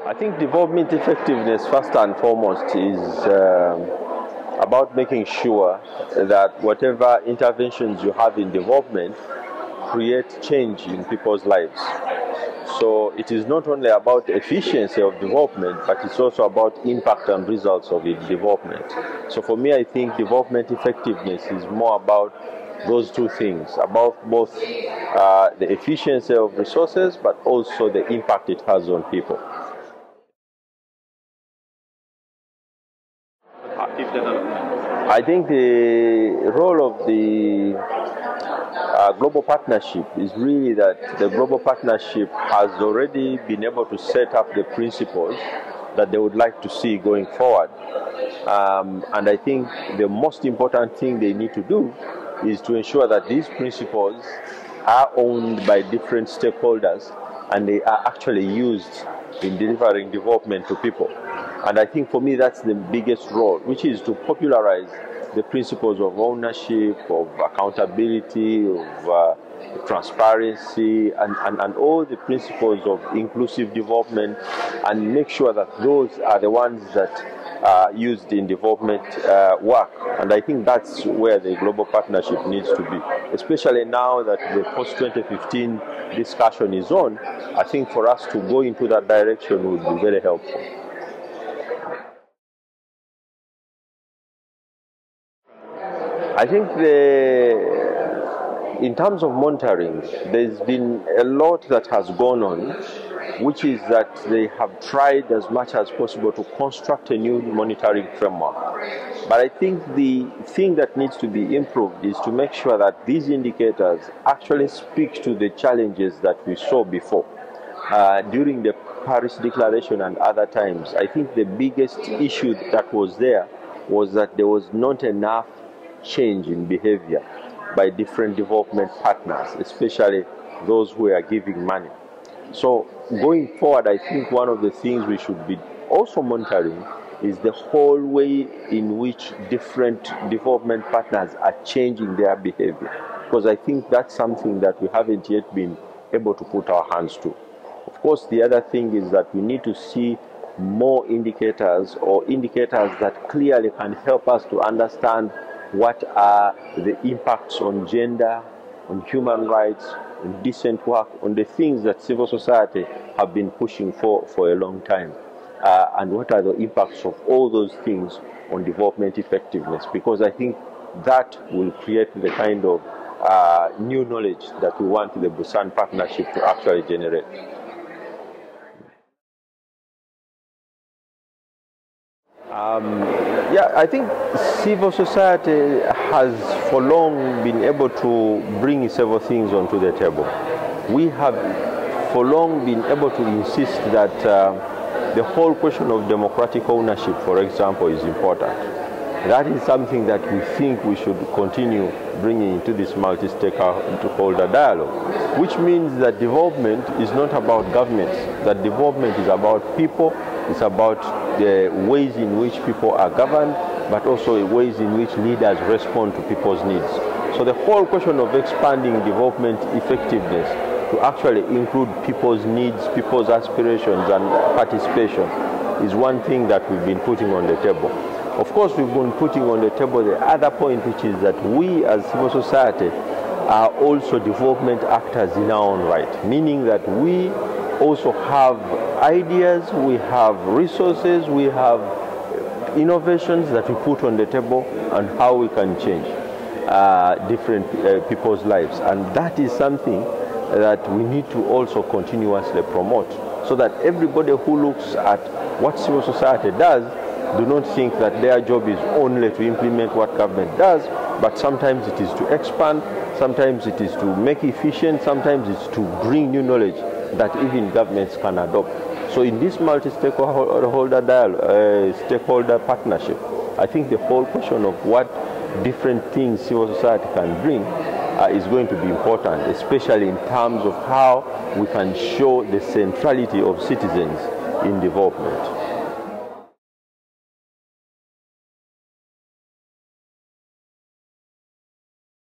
I think development effectiveness, first and foremost, is about making sure that whatever interventions you have in development create change in people's lives. So it is not only about efficiency of development, but it's also about impact and results of development. So for me, I think development effectiveness is more about those two things, about both the efficiency of resources, but also the impact it has on people. I think the role of the global partnership is really that the global partnership has already been able to set up the principles that they would like to see going forward. And I think the most important thing they need to do is to ensure that these principles are owned by different stakeholders and they are actually used in delivering development to people. And I think for me that's the biggest role, which is to popularize the principles of ownership, of accountability, of transparency, and all the principles of inclusive development, and make sure that those are the ones that are used in development work. And I think that's where the global partnership needs to be, especially now that the post-2015 discussion is on. I think for us to go into that direction would be very helpful. I think in terms of monitoring, there's been a lot that has gone on, which is that they have tried as much as possible to construct a new monitoring framework. But I think the thing that needs to be improved is to make sure that these indicators actually speak to the challenges that we saw before. During the Paris Declaration and other times, I think the biggest issue that was there was that there was not enough change in behavior by different development partners, especially those who are giving money. So going forward, I think one of the things we should be also monitoring is the whole way in which different development partners are changing their behavior, because I think that's something that we haven't yet been able to put our hands to. Of course, the other thing is that we need to see more indicators, or indicators that clearly can help us to understand what are the impacts on gender, on human rights, on decent work, on the things that civil society have been pushing for a long time. And what are the impacts of all those things on development effectiveness? Because I think that will create the kind of new knowledge that we want the Busan Partnership to actually generate. Yeah, I think civil society has for long been able to bring several things onto the table. We have for long been able to insist that the whole question of democratic ownership, for example, is important. That is something that we think we should continue bringing into this multi-stakeholder dialogue, which means that development is not about governments, that development is about people, it's about the ways in which people are governed, but also ways in which leaders respond to people's needs. So the whole question of expanding development effectiveness to actually include people's needs, people's aspirations and participation is one thing that we've been putting on the table. Of course, we've been putting on the table the other point, which is that we as civil society are also development actors in our own right, meaning that we also have ideas, we have resources, we have innovations that we put on the table and how we can change different people's lives. And that is something that we need to also continuously promote, so that everybody who looks at what civil society does do not think that their job is only to implement what government does, but sometimes it is to expand, sometimes it is to make efficient, sometimes it's to bring new knowledge that even governments can adopt. So in this multi-stakeholder dialogue, stakeholder partnership, I think the whole question of what different things civil society can bring is going to be important, especially in terms of how we can show the centrality of citizens in development.